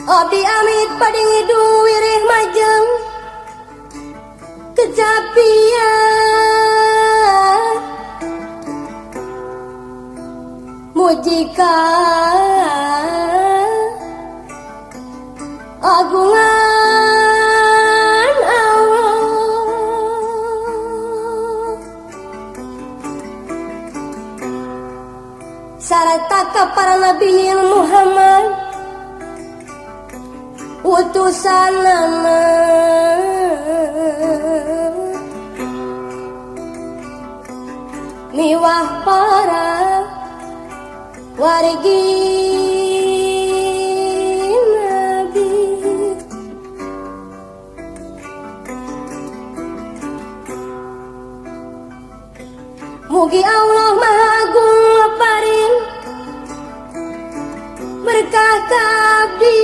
Abdi amit padingi duwirih majeng kecapian mujika agungan Allah sarta ka para nabi Muhammad utusanana miwah para wargi nabi mugi Allah Maha Agung paring berkah ka abdi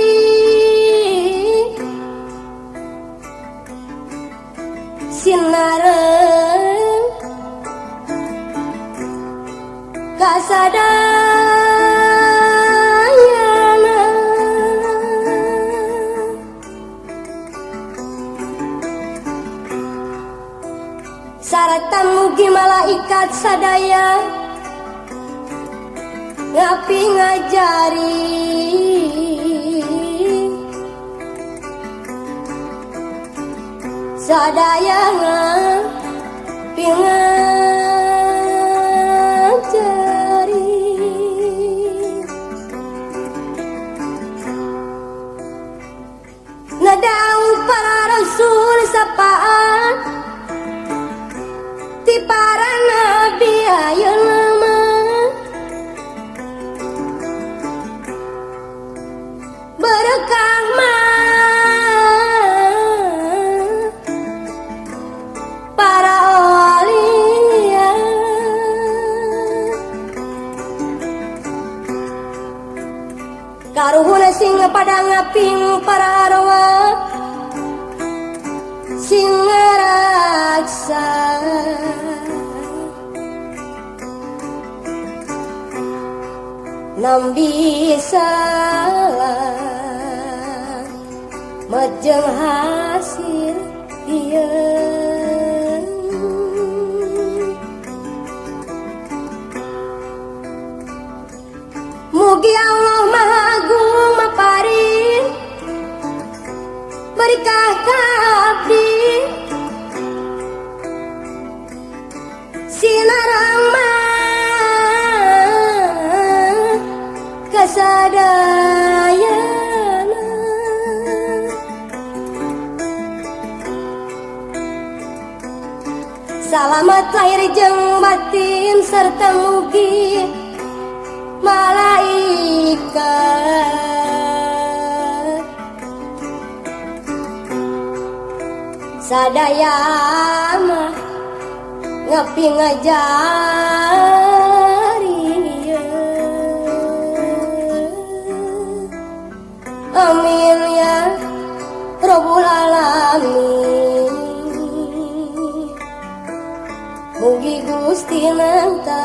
sinareng kasadayana sarta mugi malaikat sadaya ngapi ngajari sadaya ngapi ngajari ngadau para rasul sapaan ti para nabi ayeuna mah berkah para aulia karuhuna sing pada ngaping para arwah sing ngaraksa nambi salah majeng hasil ieu mugi Allah Maha Agung maparing berkah ka abdi sinarang mah kasadayana salamat lahir jeung batin serta mugi malaikat sadaya mah ngapi ngajari amin ya Rabbul Alamin mugi Gusti nanta